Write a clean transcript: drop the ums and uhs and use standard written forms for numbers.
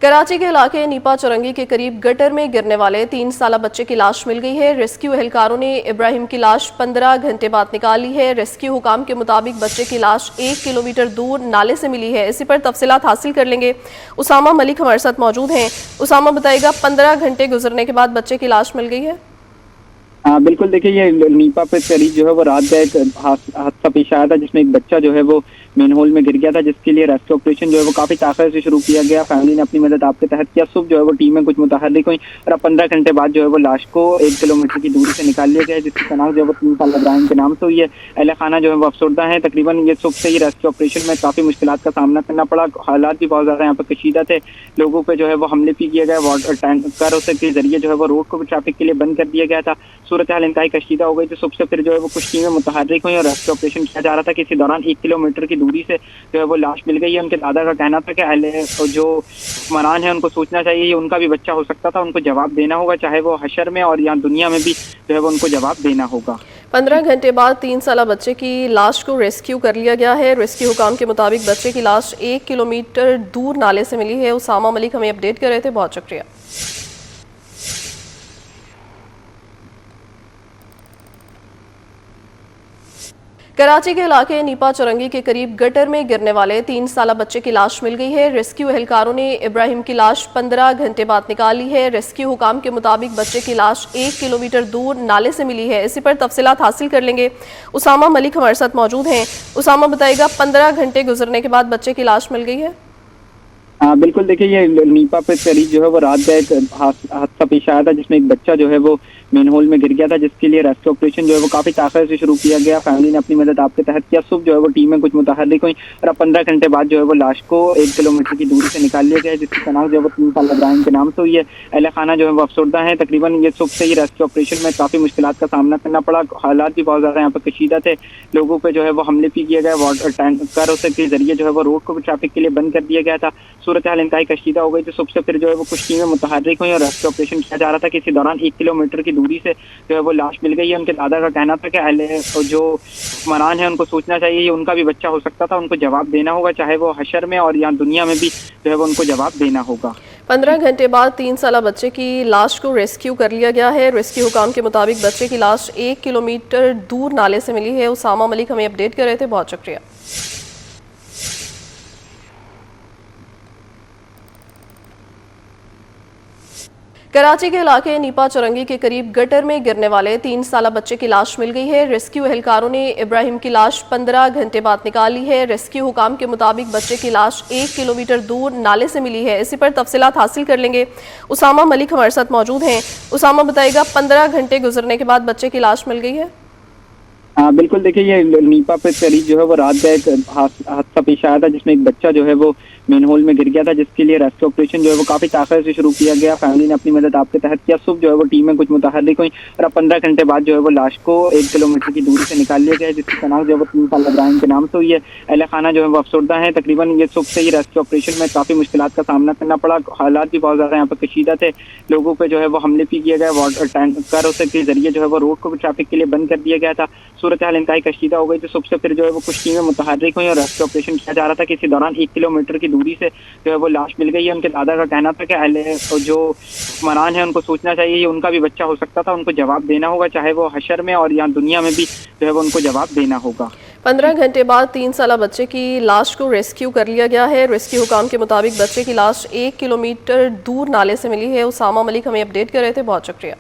कराची के इलाके नीपा चौरंगी के करीब गटर में गिरने वाले 3 साला बच्चे की लाश मिल गई है। रेस्क्यू एहलकारों ने इब्राहिम की लाश 15 घंटे बाद निकाली है। रेस्क्यू हुकाम के मुताबिक बच्चे की लाश 1 किलोमीटर दूर नाले से मिली है। इसी पर तफसीलात हासिल कर लेंगे। उसामा मलिक हमारे साथ मौजूद हैं। उसामा बताएगा, 15 घंटे गुजरने के बाद बच्चे की लाश मिल गई है। हाँ बिल्कुल, देखिए ये नीपा पे करीब जो है वो रात का एक हादसा पेश आया था जिसमें एक बच्चा जो है वो मेन होल में गिर गया था, जिसके लिए रेस्क्यू ऑपरेशन जो है वो काफी ताकत से शुरू किया गया। फैमिली ने अपनी मदद आपके तहत किया। सुबह जो है वो टीमें कुछ मुतहर्रिक हुई और अब 15 घंटे बाद जो है वो लाश को 1 किलोमीटर की दूरी से निकाल लिया गया है, जिसकी शनाख्त जो है वो 3 साल इब्राहिम के नाम से हुई है। अहले खाना जो है वो अफसरदा है। तकरीबन ये सुबह से ही रेस्क्यू ऑपरेशन में काफी मुश्किलात का सामना करना पड़ा। हालात भी बहुत ज्यादा यहाँ पर कशीदा थे। लोगों पे जो है वो हमले भी किए गए। वाटर टैंकर के जरिए जो है वो रोड को भी ट्रैफिक के लिए बंद कर दिया गया था। सूरत हाल इंतहाई कशीदा हो गई थी। सुबह से फिर जो है वो कुछ टीमें मुतहर्रिक हुई और रेस्क्यू ऑपरेशन किया जा रहा था कि इसी दौरान 1 किलोमीटर की दूरी से जो है वो लाश मिल गई है। उनके दादा का कहना था कि अहले जो हुक्मरान है उनको सोचना चाहिए ये उनका भी बच्चा हो सकता था, उनको जवाब देना होगा, चाहे वो हशर में और यहाँ दुनिया में भी जो है वो उनको जवाब देना होगा। 15 घंटे बाद 3 साला बच्चे की लाश को रेस्क्यू कर लिया गया है। रेस्क्यू हुकाम के मुताबिक बच्चे की लाश 1 किलोमीटर दूर नाले से मिली है। उसामा मलिक हमें अपडेट कर रहे थे, बहुत शुक्रिया। कराची के इलाके नीपा चौरंगी के करीब गटर में गिरने वाले 3 साला बच्चे की लाश मिल गई है। रेस्क्यू एहलकारों ने इब्राहिम की लाश 15 घंटे बाद निकाली है। रेस्क्यू हुकाम के मुताबिक बच्चे की लाश 1 किलोमीटर दूर नाले से मिली है। इसी पर तफसीलात हासिल कर लेंगे। उसामा मलिक हमारे साथ मौजूद हैं। उसामा बताएगा, 15 घंटे गुजरने के बाद बच्चे की लाश मिल गई है। हाँ बिल्कुल, देखिए ये नीपा पे करीब जो है वो रात का एक हादसा पेश आया था जिसमें एक बच्चा जो है वो मेन होल में गिर गया था, जिसके लिए रेस्क्यू ऑपरेशन जो है वो काफी ताकत से शुरू किया गया। फैमिली ने अपनी मदद आपके तहत किया। सुबह जो है वो टीमें कुछ मुतहर्रिक हुई और अब 15 घंटे बाद जो है वो लाश को 1 किलोमीटर की दूरी से निकाल लिया गया है, जिसकी शनाख्त जो है वो 3 साल इब्राहिम के नाम से हुई है। अहले खाना जो है वो अफसरदा है। तकरीबन ये सुबह से ही रेस्क्यू ऑपरेशन में काफी मुश्किलात का सामना करना पड़ा। हालात भी बहुत ज्यादा यहाँ पर कशीदा थे। लोगों पे जो है वो हमले भी किए गए। वाटर टैंकर के जरिए जो है वो रोड को भी ट्रैफिक के लिए बंद कर दिया गया था। सूरत हाल इंतहाई कशीदा हो गई थी। सुबह से फिर जो है वो कुछ टीमें मुतहर्रिक हुई और रेस्क्यू ऑपरेशन किया जा रहा था कि इसी दौरान 1 किलोमीटर की दूरी से जो है वो लाश मिल गई है। उनके दादा का कहना था कि अहले जो हुक्मरान है उनको सोचना चाहिए ये उनका भी बच्चा हो सकता था, उनको जवाब देना होगा, चाहे वो हशर में और यहाँ दुनिया में भी जो है वो उनको जवाब देना होगा। 15 घंटे बाद 3 साला बच्चे की लाश को रेस्क्यू कर लिया गया है। रेस्क्यू हुकाम के मुताबिक बच्चे की लाश 1 किलोमीटर दूर नाले से मिली है। उसामा मलिक हमें अपडेट कर रहे थे, बहुत शुक्रिया। कराची के इलाके नीपा चौरंगी के करीब गटर में गिरने वाले 3 साला बच्चे की लाश मिल गई है। रेस्क्यू एहलकारों ने इब्राहिम की लाश 15 घंटे बाद निकाली है। रेस्क्यू हुकाम के मुताबिक बच्चे की लाश 1 किलोमीटर दूर नाले से मिली है। इसी पर तफसीलात हासिल कर लेंगे। उसामा मलिक हमारे साथ मौजूद हैं। उसामा बताएगा, 15 घंटे गुजरने के बाद बच्चे की लाश मिल गई है। हाँ बिल्कुल, देखिए ये नीपा पे करीब जो है वो रात का एक हादसा पेश आया था जिसमें एक बच्चा जो है वो मेन होल में गिर गया था, जिसके लिए रेस्क्यू ऑपरेशन जो है वो काफी ताकत से शुरू किया गया। फैमिली ने अपनी मदद आपके तहत किया। सुबह जो है वो टीमें कुछ मुतहर्रिक हुई और अब 15 घंटे बाद जो है वो लाश को 1 किलोमीटर की दूरी से निकाल लिया गया है, जिसकी शनाख्त जो है वो 3 साल इब्राहिम के नाम से हुई है। अहले खाना जो है वो अफसरदा है। तकरीबन ये सुबह से ही रेस्क्यू ऑपरेशन में काफी मुश्किलात का सामना करना पड़ा। हालात भी बहुत ज्यादा यहाँ पर कशीदा थे। लोगों पे जो है वो हमले भी किए गए। वाटर टैंकर के जरिए जो है वो रोड को भी ट्रैफिक के लिए बंद कर दिया गया था। सूरत हाल इंतहाई कशीदा हो गई थी। सुबह से फिर जो है वो कुछ टीमें मुतहर्रिक हुई और रेस्क्यू ऑपरेशन किया जा रहा था कि इसी दौरान 1 किलोमीटर की दूरी से जो है वो लाश मिल गई है। उनके दादा का कहना था कि अहले जो हुक्मरान है उनको सोचना चाहिए ये उनका भी बच्चा हो सकता था, उनको जवाब देना होगा, चाहे वो हशर में और यहाँ दुनिया में भी जो है वो उनको जवाब देना होगा। 15 घंटे बाद 3 साला बच्चे की लाश को रेस्क्यू कर लिया गया है। रेस्क्यू हुकाम के मुताबिक बच्चे की लाश 1 किलोमीटर दूर नाले से मिली है। उसामा मलिक हमें अपडेट कर रहे थे, बहुत शुक्रिया।